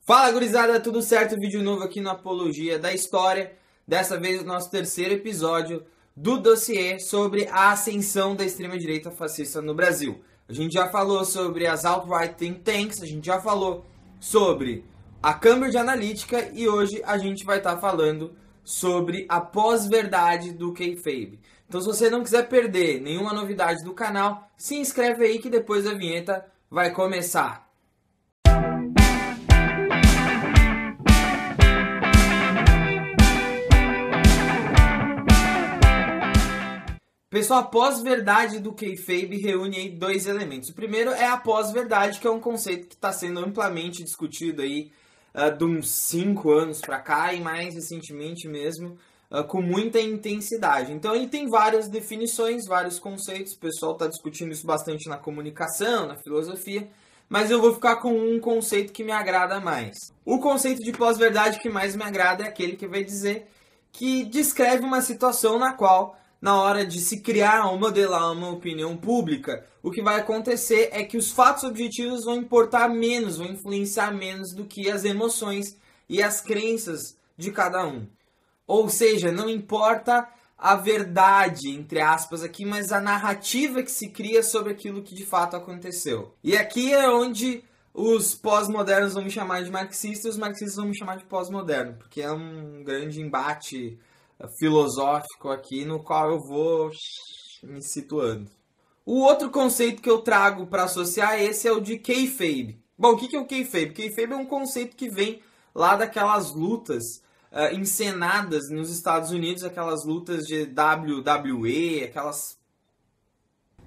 Fala, gurizada, tudo certo? Vídeo novo aqui no Apologia da História. Dessa vez o nosso terceiro episódio do dossiê sobre a ascensão da extrema-direita fascista no Brasil. A gente já falou sobre as alt-right think tanks, a gente já falou sobre a Cambridge Analytica e hoje a gente vai estar falando sobre a pós-verdade do kayfabe. Então, se você não quiser perder nenhuma novidade do canal, se inscreve aí que depois a vinheta vai começar. Pessoal, a pós-verdade do kayfabe reúne aí dois elementos. O primeiro é a pós-verdade, que é um conceito que está sendo amplamente discutido aí de uns 5 anos para cá e mais recentemente mesmo, com muita intensidade. Então ele tem várias definições, vários conceitos, o pessoal está discutindo isso bastante na comunicação, na filosofia, mas eu vou ficar com um conceito que me agrada mais. O conceito de pós-verdade que mais me agrada é aquele que vai dizer que descreve uma situação na qual, na hora de se criar ou modelar uma opinião pública, o que vai acontecer é que os fatos objetivos vão importar menos, vão influenciar menos do que as emoções e as crenças de cada um. Ou seja, não importa a verdade, entre aspas, aqui, mas a narrativa que se cria sobre aquilo que de fato aconteceu. E aqui é onde os pós-modernos vão me chamar de marxista e os marxistas vão me chamar de pós-moderno, porque é um grande embate filosófico aqui no qual eu vou me situando. O outro conceito que eu trago para associar esse é o de kayfabe. Bom, o que é o kayfabe? Kayfabe é um conceito que vem lá daquelas lutas encenadas nos Estados Unidos, aquelas lutas de WWE, aquelas...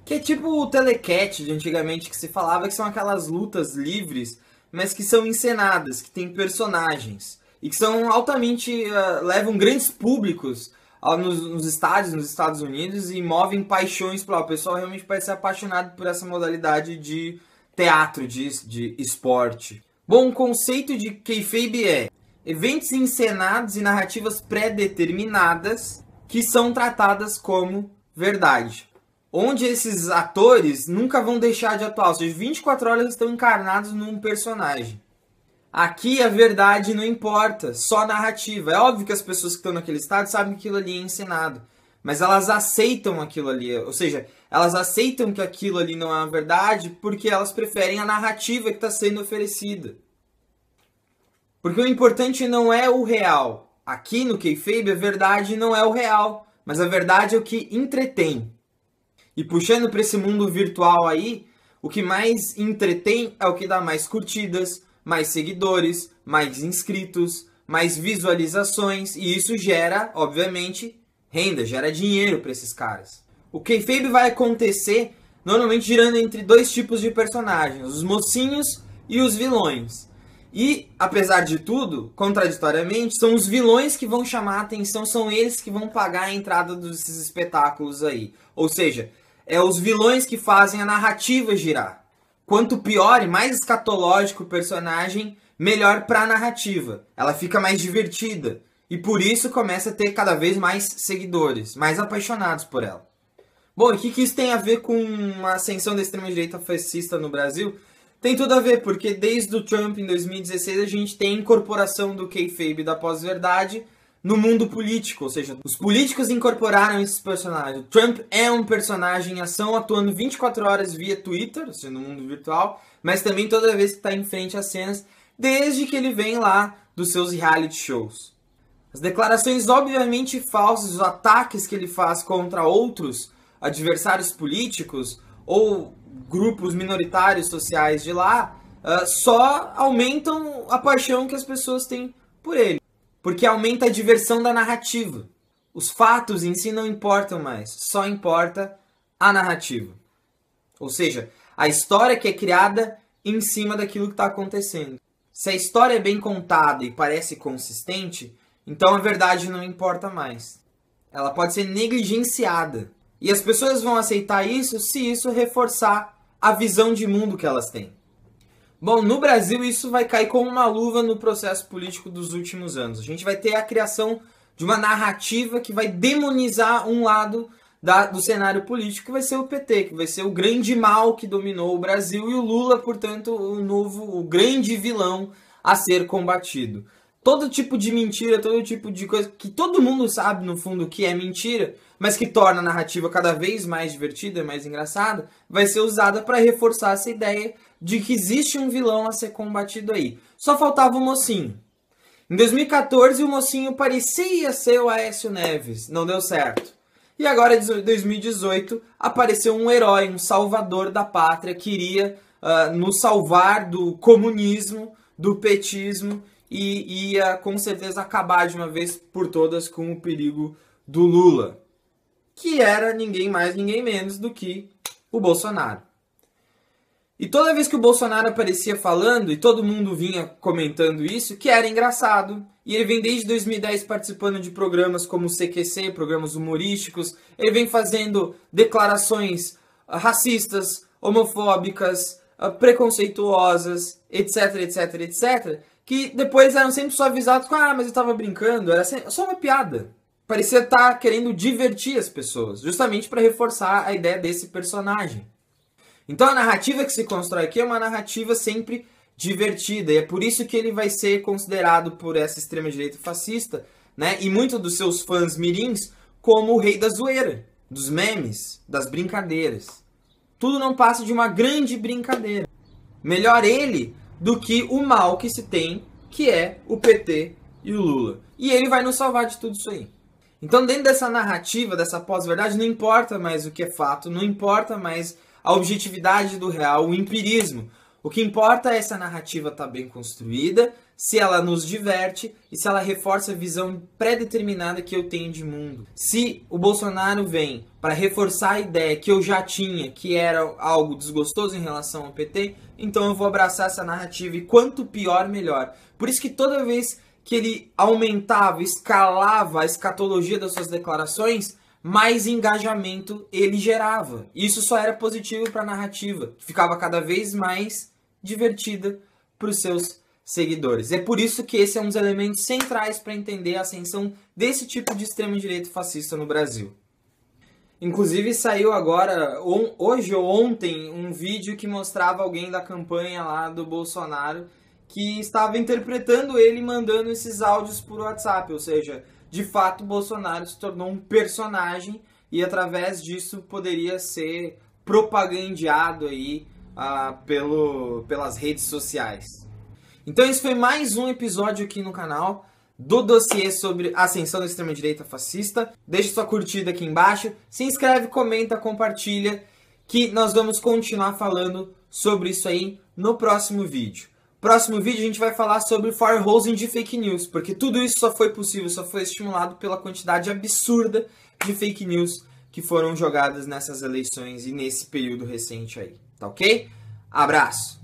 que é tipo o telecat de antigamente que se falava, que são aquelas lutas livres, mas que são encenadas, que tem personagens. E que são altamente, levam grandes públicos nos estádios, nos Estados Unidos e movem paixões para lá. O pessoal realmente parece ser apaixonado por essa modalidade de teatro, de esporte. Bom, o conceito de kayfabe é eventos encenados e narrativas pré-determinadas que são tratadas como verdade. Onde esses atores nunca vão deixar de atuar, ou seja, 24 horas estão encarnados num personagem. Aqui a verdade não importa, só narrativa. É óbvio que as pessoas que estão naquele estado sabem que aquilo ali é encenado, mas elas aceitam aquilo ali, ou seja, elas aceitam que aquilo ali não é uma verdade porque elas preferem a narrativa que está sendo oferecida. Porque o importante não é o real. Aqui no kayfabe a verdade não é o real, mas a verdade é o que entretém. E puxando para esse mundo virtual aí, o que mais entretém é o que dá mais curtidas, mais seguidores, mais inscritos, mais visualizações, e isso gera, obviamente, renda, gera dinheiro para esses caras. O kayfabe vai acontecer normalmente girando entre dois tipos de personagens, os mocinhos e os vilões. E, apesar de tudo, contraditoriamente, são os vilões que vão chamar a atenção, são eles que vão pagar a entrada desses espetáculos aí. Ou seja, é os vilões que fazem a narrativa girar. Quanto pior e mais escatológico o personagem, melhor para a narrativa. Ela fica mais divertida. E por isso começa a ter cada vez mais seguidores, mais apaixonados por ela. Bom, e o que isso tem a ver com a ascensão da extrema-direita fascista no Brasil? Tem tudo a ver, porque desde o Trump em 2016 a gente tem a incorporação do kayfabe da pós-verdade no mundo político, ou seja, os políticos incorporaram esses personagens. O Trump é um personagem em ação, atuando 24 horas via Twitter, ou seja, no mundo virtual, mas também toda vez que está em frente às cenas, desde que ele vem lá dos seus reality shows. As declarações obviamente falsas, os ataques que ele faz contra outros adversários políticos ou grupos minoritários sociais de lá, só aumentam a paixão que as pessoas têm por ele. Porque aumenta a diversão da narrativa. Os fatos em si não importam mais, só importa a narrativa. Ou seja, a história que é criada em cima daquilo que está acontecendo. Se a história é bem contada e parece consistente, então a verdade não importa mais. Ela pode ser negligenciada. E as pessoas vão aceitar isso se isso reforçar a visão de mundo que elas têm. Bom, no Brasil isso vai cair como uma luva no processo político dos últimos anos. A gente vai ter a criação de uma narrativa que vai demonizar um lado do cenário político, que vai ser o PT, que vai ser o grande mal que dominou o Brasil, e o Lula, portanto, o grande vilão a ser combatido. Todo tipo de mentira, todo tipo de coisa que todo mundo sabe no fundo que é mentira, mas que torna a narrativa cada vez mais divertida, mais engraçada, vai ser usada para reforçar essa ideia de que existe um vilão a ser combatido aí. Só faltava o mocinho. Em 2014, o mocinho parecia ser o Aécio Neves, não deu certo. E agora, em 2018, apareceu um herói, um salvador da pátria, que iria nos salvar do comunismo, do petismo, e ia com certeza acabar de uma vez por todas com o perigo do Lula, que era ninguém mais, ninguém menos do que o Bolsonaro. E toda vez que o Bolsonaro aparecia falando, e todo mundo vinha comentando isso, que era engraçado. E ele vem desde 2010 participando de programas como o CQC, programas humorísticos. Ele vem fazendo declarações racistas, homofóbicas, preconceituosas, etc, etc, etc. Que depois eram sempre suavizados com, mas eu estava brincando, era só uma piada. Parecia estar querendo divertir as pessoas, justamente para reforçar a ideia desse personagem. Então a narrativa que se constrói aqui é uma narrativa sempre divertida, e é por isso que ele vai ser considerado por essa extrema-direita fascista, né, e muitos dos seus fãs mirins, como o rei da zoeira, dos memes, das brincadeiras. Tudo não passa de uma grande brincadeira. Melhor ele do que o mal que se tem, que é o PT e o Lula. E ele vai nos salvar de tudo isso aí. Então, dentro dessa narrativa, dessa pós-verdade, não importa mais o que é fato, não importa mais a objetividade do real, o empirismo. O que importa é essa narrativa estar bem construída, se ela nos diverte e se ela reforça a visão pré-determinada que eu tenho de mundo. Se o Bolsonaro vem para reforçar a ideia que eu já tinha, que era algo desgostoso em relação ao PT, então eu vou abraçar essa narrativa e quanto pior, melhor. Por isso que toda vez que ele aumentava, escalava a escatologia das suas declarações, mais engajamento ele gerava. Isso só era positivo para a narrativa, que ficava cada vez mais divertida para os seus seguidores. É por isso que esse é um dos elementos centrais para entender a ascensão desse tipo de extrema-direita fascista no Brasil. Inclusive saiu agora, hoje ou ontem, um vídeo que mostrava alguém da campanha lá do Bolsonaro que estava interpretando ele e mandando esses áudios por WhatsApp, ou seja, de fato, Bolsonaro se tornou um personagem e através disso poderia ser propagandeado aí pelas redes sociais. Então esse foi mais um episódio aqui no canal do dossiê sobre a ascensão da extrema-direita fascista. Deixa sua curtida aqui embaixo, se inscreve, comenta, compartilha, que nós vamos continuar falando sobre isso aí no próximo vídeo. Próximo vídeo a gente vai falar sobre firehosing de fake news, porque tudo isso só foi possível, só foi estimulado pela quantidade absurda de fake news que foram jogadas nessas eleições e nesse período recente aí, tá ok? Abraço!